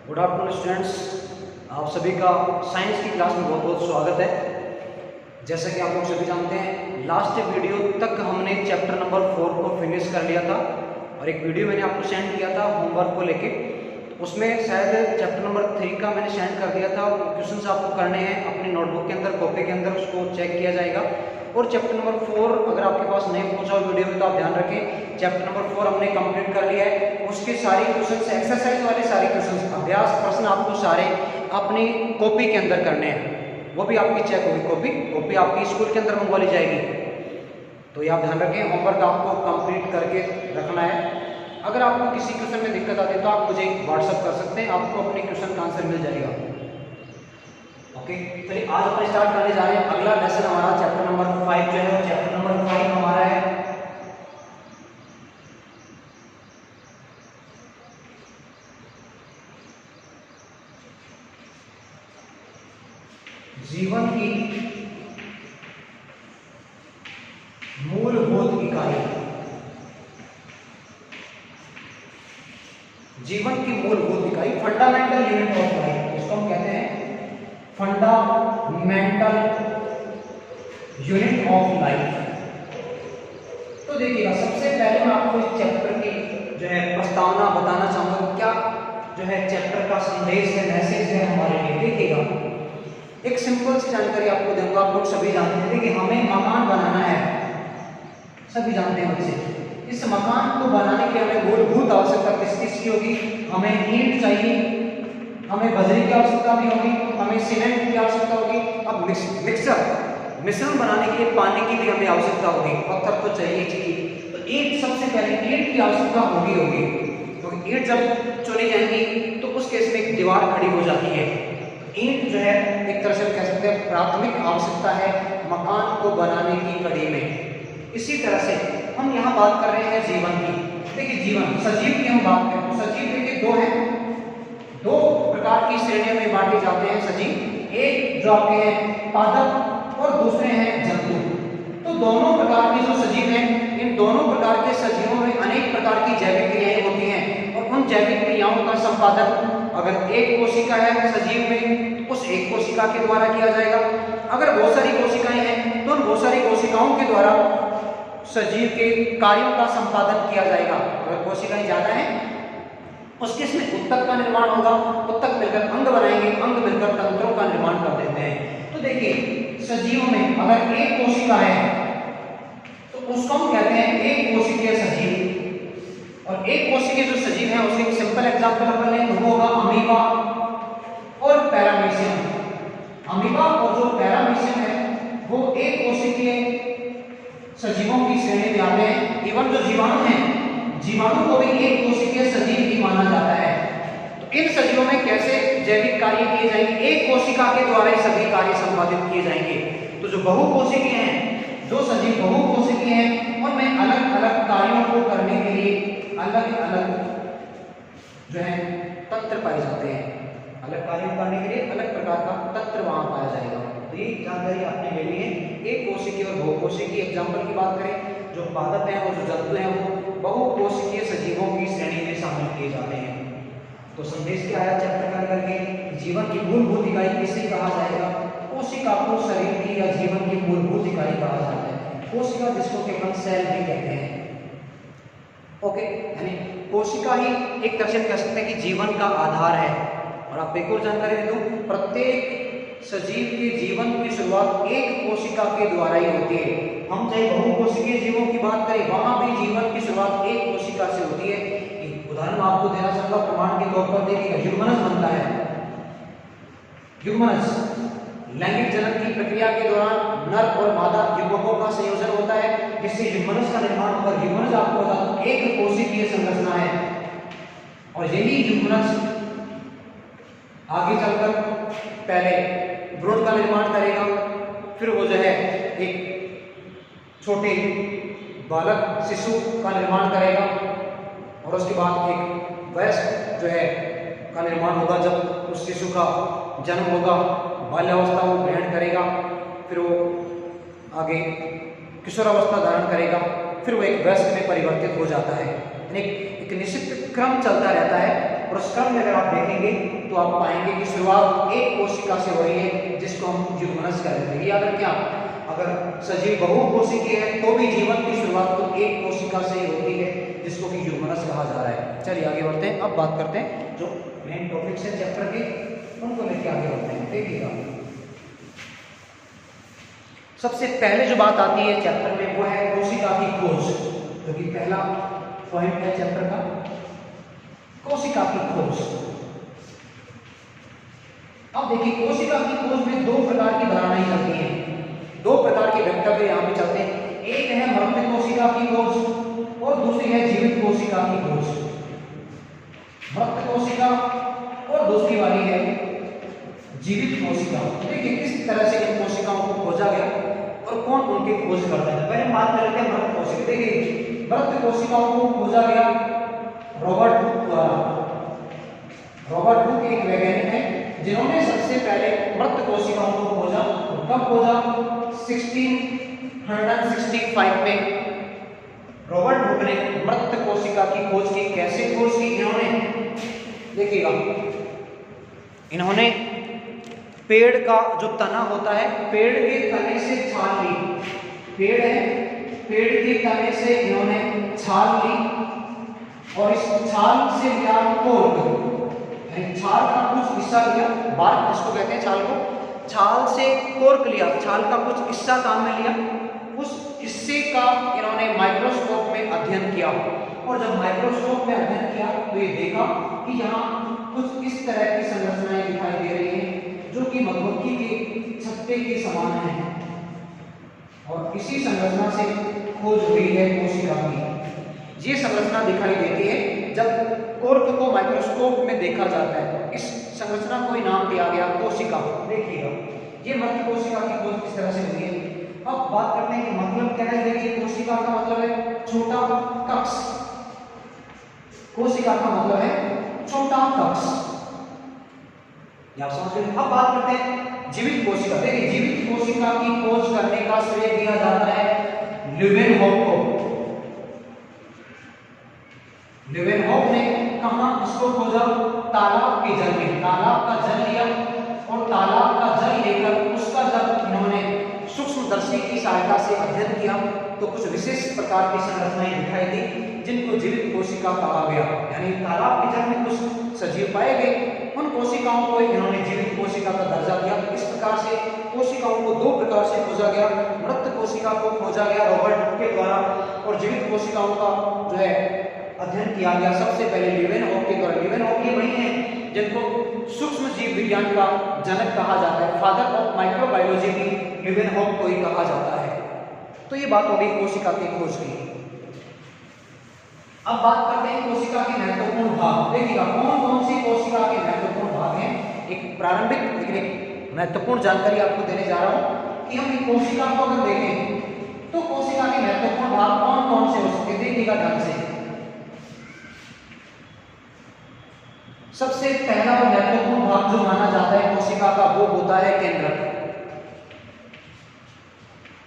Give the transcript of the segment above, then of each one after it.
Good afternoon students, आप सभी का साइंस की क्लास में बहुत बहुत स्वागत है। जैसा कि आप लोग सभी जानते हैं, लास्ट वीडियो तक हमने चैप्टर नंबर 4 को फिनिश कर लिया था और एक वीडियो मैंने आपको सेंड किया था होमवर्क को लेके। उसमें शायद चैप्टर नंबर 3 का मैंने सेंड कर दिया था। क्वेश्चंस आपको करने हैं अपनी नोटबुक के अंदर, कॉपी के अंदर, उसको चेक किया जाएगा। और चैप्टर नंबर 4 अगर आपके पास नहीं पहुंचा वीडियो में तो आप ध्यान रखें, चैप्टर नंबर 4 हमने कंप्लीट कर लिया है। उसके सारे क्वेश्चंस, एक्सरसाइज वाले सारे क्वेश्चंस, अभ्यास प्रश्न आपको सारे अपनी कॉपी के अंदर करने हैं। वो भी आपकी चेक होगी, कॉपी आपकी स्कूल के अंदर मंगवा ली जाएगी। तो ये आप ध्यान रखें, होमवर्क आपको कंप्लीट करके रखना है। अगर आपको किसी क्वेश्चन में दिक्कत आती है तो आप मुझे व्हाट्सअप कर सकते हैं, आपको अपने क्वेश्चन का आंसर मिल जाएगा। ओके, चलिए आज अपन स्टार्ट करने जा रहे हैं। अगला लेसन हमारा चैप्टर नंबर 5 जो है, चैप्टर नंबर 5 हमारा है जीवन की मूलभूत इकाई। जीवन की मूलभूत इकाई, फंडामेंटल यूनिट ऑफ लाइफ, इसको हम कहते हैं फंडामेंटल यूनिट ऑफ लाइफ। तो देखिएगा, सबसे पहले मैं आपको इस चैप्टर की जो है प्रस्तावना बताना चाहूंगा, क्या जो है चैप्टर का संदेश है, मैसेज है हमारे लिए। देखिएगा, एक सिंपल सी जानकारी आपको दूंगा। आप लोग सभी जानते हैं कि हमें मकान बनाना है, सभी जानते हैं बच्चे। इस मकान को बनाने के हमें मूलभूत आवश्यकता किस की होगी? हमें ईंट चाहिए, हमें बजरी की आवश्यकता भी होगी, हमें सीमेंट की आवश्यकता होगी। अब मिश्रण बनाने के लिए पानी की भी हमें आवश्यकता होगी, पत्थर तो चाहिए। तो ईंट, सबसे पहले ईंट की आवश्यकता होगी। तो ईंट जब चुनी जाएंगी तो उस केस में एक दीवार खड़ी हो जाती है। ईंट जो है एक तरह से कह सकते हैं प्राथमिक आवश्यकता है मकान को बनाने की कड़ी में। इसी तरह से हम यहाँ बात कर रहे हैं जीवन की। देखिए, जीवन, सजीव की हम बात करें तो सजीव देखिए दो हैं, दो प्रकार की श्रेणियों में बांटे जाते हैं सजीव। एक जो आपके हैं पादप और दूसरे हैं जंतु। तो दोनों प्रकार के जो सजीव हैं, इन दोनों प्रकार के सजीवों में अनेक प्रकार की जैविक क्रियाएं होती हैं और उन जैविक क्रियाओं का संपादन अगर एक कोशिका है सजीव में, उस एक कोशिका के द्वारा किया जाएगा। अगर बहुत सारी कोशिकाएं हैं तो उन बहुत सारी कोशिकाओं के द्वारा सजीव के कार्यों का संपादन किया जाएगा। अगर कोशिकाएं ज्यादा हैं उस केस में उत्तक का निर्माण होगा, उत्तक मिलकर अंग बनाएंगे, अंग मिलकर तंत्रों का निर्माण कर देते हैं। तो देखिए, सजीवों में अगर एक कोशिका है तो उसको हम कहते हैं एक कोशिकीय सजीव। और एक कोशिकीय जो सजीव है उसके एक सिंपल एग्जांपल अपन लें, वो होगा अमीबा और पैरामीशियम। अमीबा और जो पैरामीशियम है वो एक कोशिकीय सजीवों की श्रेणी में आते हैं। इवन जो जीवाणु हैं, जीवाणु को भी एक कोशिकीय सजीव ही माना जाता है। तो इन सजीवों में कैसे जैविक कार्य किए जाएंगे? एक कोशिका के द्वारा ही सभी कार्य संपादित किए जाएंगे। तो जो बहुकोशिकीय हैं, जो सजीव बहुकोशिकीय हैं, उनमें अलग अलग कार्यों को करने के लिए अलग अलग जो है तंत्र पाए जाते हैं। अलग कार्यों करने के लिए अलग प्रकार का तंत्र वहां पाया जाएगा। तो ये जानकारी आपने ले ली है। एक कोशिकीय और बहुकोशिकीय एग्जाम्पल की बात करें, जो पादप हैं और जो जंतु हैं वो बहुकोशिकीय सजीवों की श्रेणी में शामिल किए जाते हैं। तो संदेश क्या आया चैप्टर का करके? जीवन की मूलभूत इकाई किसे कहा जाएगा? कोशिका को शरीर की या जीवन की मूलभूत इकाई कहा जाता है। कोशिका जिसको कि अपन सेल भी कहते हैं। ओके, यानी कोशिका ही एक तरह से कह सकते हैं कि जीवन का आधार है। और आप एक और जानकारी दे दूं, प्रत्येक सजीव के जीवन की शुरुआत एक कोशिका के द्वारा ही होती है। हम चाहे बहुकोशिकीय जीवों की बात करें, वहां भी जीवन की शुरुआत एक कोशिका से होती है। एक उदाहरण आपको देना चाहूंगा, प्रमाण के तौर पर देखिएगा, ह्यूमनस बनता है। ह्यूमनस लैंगिक जनन की प्रक्रिया के दौरान नर और मादा युग्मकों का संयोजन होता है, जिससे ह्यूमनस का निर्माण होकर ह्यूमनस आपको बता दूं एक कोशिकीय संरचना है। और यही ह्यूमनस आगे चलकर पहले भ्रूण का निर्माण करेगा, फिर वो जो है एक छोटे बालक शिशु का निर्माण करेगा और उसके बाद एक वयस्क जो है का निर्माण होगा। जब उस शिशु का जन्म होगा, बाल्यावस्था वो ग्रहण करेगा, फिर वो आगे किशोरावस्था धारण करेगा, फिर वो एक वयस्क में परिवर्तित हो जाता है। एक निश्चित क्रम चलता रहता है। और उस क्रम में अगर आप देखेंगे तो आप पाएंगे कि शुरुआत एक कोशिका से हो रही है जिसको हम युग्मनज कहते हैं। याद रखें आप, अगर सजीव बहुकोशिकीय है तो भी जीवन की शुरुआत तो एक कोशिका से ही होती है जिसको कि युग्मनज कहा जा रहा है। चलिए आगे बढ़ते हैं, अब बात करते हैं जो मेन टॉपिक्स है चैप्टर के, उनको लेके आगे बढ़ते हैं। देखिएगा सबसे पहले जो बात आती है चैप्टर में वो है कोशिका की खोज, जो कि पहला पॉइंट है चैप्टर का, कोशिका की खोज। अब देखिए कोशिका की खोज में दो प्रकार की धारणाएं चलती हैं, दो प्रकार के वक्तव्य यहाँ पे चलते हैं। एक है मृत कोशिका की खोज और दूसरी है जीवित कोशिका की खोज। मृत कोशिका और दूसरी वाली है जीवित कोशिका। देखिए किस तरह से इन कोशिकाओं को खोजा गया और कौन उनकी खोज करता है। पहले बात कर लेते हैं मृत कोशिका। देखिए मृत कोशिकाओं को खोजा गया रॉबर्ट हुक द्वारा। रॉबर्ट हुक एक वैज्ञानिक है जिन्होंने सबसे पहले मृत कोशिकाओं को खोजा। कब खोजा? 1665 में रॉबर्ट हुक ने मृत कोशिका की खोज की। कैसे खोज की इन्होंने? देखिएगा इन्होंने पेड़ का जो तना होता है, पेड़ के तने से छाल ली, पेड़ है, पेड़ के तने से इन्होंने छाल ली और इस छाल से लिया कोर्क, यानी छाल का कुछ हिस्सा लिया, बार्क जिसको कहते हैं छाल को, छाल से कोर्क लिया, छाल का कुछ हिस्सा काम में लिया, उस हिस्से का इन्होंने माइक्रोस्कोप में अध्ययन किया और जब माइक्रोस्कोप में अध्ययन किया तो ये देखा कि यहाँ कुछ इस तरह की संरचनाएं दिखाई दे रही हैं जो कि मधुमक्खी के छत्ते के समान है और इसी संरचना से खोज हुई है कोशिका की। ये संरचना दिखाई देती है जब कोर्क को माइक्रोस्कोप में देखा जाता है। इस संरचना को ही नाम दिया गया कोशिका। देखिएगा ये मृत कोशिका की खोज किस तरह से हुई है। अब बात करते हैं कि मतलब क्या है। देखिए कोशिका का मतलब है छोटा कक्ष, कोशिका का मतलब है छोटा कक्ष, आप समझ गए। अब बात करते हैं जीवित कोशिका। देखिए जीवित कोशिका की खोज करने का श्रेय दिया जाता है ल्यूवेनहॉक को। ल्यूवेनहॉक ने कहां इसको खोजा? तालाब के जल में, तालाब का जल लिया और तालाब का जल लेकर उसका जब इन्होंने सूक्ष्मदर्शी की सहायता से अध्ययन किया तो कुछ विशेष प्रकार की संरचनाएं दिखाई दी जिनको जीवित कोशिका कहा गया। यानी तालाब के जल में कुछ सजीव पाए गए, उन कोशिकाओं को इन्होंने जीवित कोशिका का दर्जा दिया। इस प्रकार से कोशिकाओं को दो प्रकार से खोजा गया। मृत कोशिका को खोजा गया रॉबर्ट हुक के द्वारा और जीवित कोशिकाओं का जो है अध्ययन किया गया सबसे पहले ल्यूवेनहॉक के द्वारा। ल्यूवेनहॉक ये वही है जिनको सूक्ष्म जीव विज्ञान का जनक कहा जाता है, फादर ऑफ माइक्रोबायोलॉजी भी ल्यूवेनहॉक को ही कहा जाता है। तो ये बात हो गई कोशिका की खोज की। अब बात करते हैं कोशिका के महत्वपूर्ण भाग। देखिएगा कौन कौन सी कोशिका के महत्वपूर्ण भाग हैं। एक प्रारंभिक लेकिन एक महत्वपूर्ण जानकारी आपको देने जा रहा हूं कि हम एक कोशिका को अगर देखें तो कोशिका के महत्वपूर्ण भाग कौन कौन से हो सकते हैं। देखिएगा ध्यान से, सबसे पहला और महत्वपूर्ण भाग जो माना जाता है कोशिका का वो होता है केंद्रक।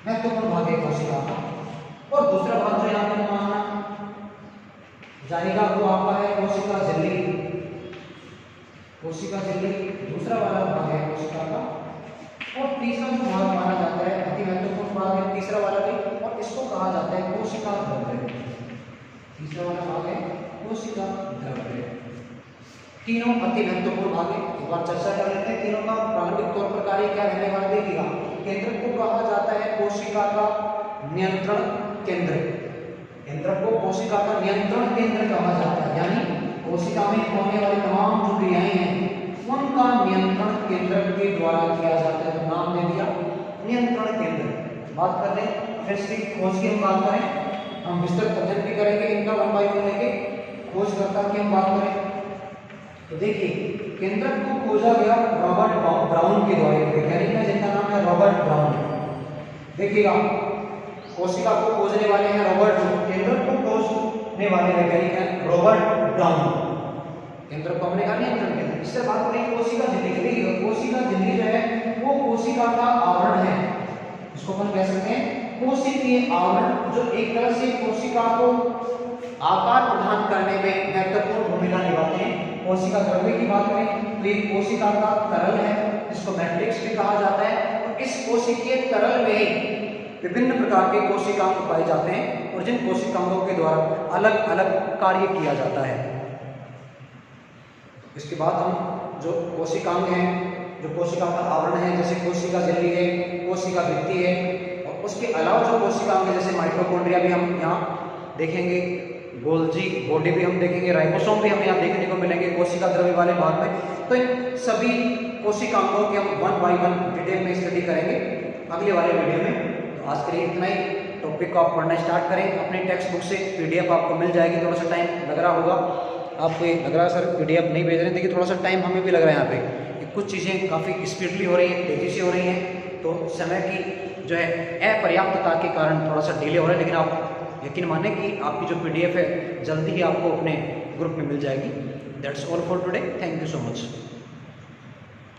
महत्वपूर्ण भाग है कोशिका का। और दूसरा भाग जो यहाँ पे माना जाएगा वो आपका है कोशिका झिल्ली। कोशिका झिल्ली दूसरा वाला भाग है कोशिका का। और तीसरा जो भाग माना जाता है अति महत्वपूर्ण भाग है तीसरा वाला भी, और इसको कहा जाता है कोशिका द्रव्य। तीसरा वाला भाग है कोशिका द्रव्य। तीनों अति महत्वपूर्ण भाग है। एक बार चर्चा कर लेते हैं तीनों का प्रारंभिक तौर पर कार्य क्या रहने वाला। देखिएगा केंद्रक को कहा जाता है कोशिका का नियंत्रण केंद्र। केंद्रक को कोशिका का नियंत्रण केंद्र कहा जाता है, यानी कोशिका में होने वाली तमाम जो क्रियाएं हैं उनका नियंत्रण केंद्रक के द्वारा किया जाता है। तो नाम दे दिया नियंत्रण केंद्र। बात कर लें फिर इसकी खोज की हम बात करें, हम विस्तृत अध्ययन भी करेंगे इनका 1 बाय 1 लेके। खोजकर्ता की हम बात करें तो देखिए केंद्रक को खोजा गया रॉबर्ट ब्राउन के द्वारा। वैज्ञानिक है जिनका नाम है रॉबर्ट ब्राउन। देखिएगा कोशिका को खोजने वाले हैं रॉबर्ट हुक, केंद्रक को खोजने वाले वैज्ञानिक हैं रॉबर्ट ब्राउन। केंद्रक को हमने कहा नियंत्रण केंद्र। इससे बात करें कोशिका झिल्ली की। देखिए कोशिका झिल्ली जो है वो कोशिका का आवरण है, इसको अपन कह सकते हैं कोशिकीय आवरण, जो एक तरह से कोशिका को आकार प्रदान करने में महत्वपूर्ण भूमिका निभाते हैं। कोशिका द्रव्य की बात करें तो ये कोशिका का तरल है, जिसको मैट्रिक्स भी कहा जाता है। और इस कोशिकीय तरल में ही विभिन्न प्रकार के कोशिकांग पाए जाते हैं और जिन कोशिकांगों के द्वारा अलग अलग कार्य किया जाता है। इसके बाद हम जो कोशिकांग हैं, जो कोशिका का आवरण है, जैसे कोशिका झिल्ली है, कोशिका भित्ति है, और उसके अलावा जो कोशिकांग है जैसे माइटोकॉन्ड्रिया भी हम यहाँ देखेंगे, गोल्जी बॉडी भी हम देखेंगे, राइबोसोम भी हमें यहाँ देखने को मिलेंगे कोशिका द्रव्य वाले भाग में। तो इन सभी कोशिकांगों की हम 1 बाय 1 डिटेल में स्टडी करेंगे अगले वाले वीडियो में। तो आज के लिए इतना ही। टॉपिक को आप पढ़ना स्टार्ट करें, अपनी टेक्स्ट बुक से PDF आपको मिल जाएगी। थोड़ा सा टाइम लग रहा होगा आपको, ये लग रहा है सर PDF नहीं भेज रहे, देखिए थोड़ा सा टाइम हमें भी लग रहा है यहाँ पे, कुछ चीज़ें काफ़ी स्पीडली हो रही हैं, तेज़ी से हो रही हैं, तो समय की जो है अपर्याप्तता के कारण थोड़ा सा डिले हो रहा है। लेकिन आप यकीन माने कि आपकी जो PDF है जल्दी ही आपको अपने ग्रुप में मिल जाएगी। That's all for today, thank you so much.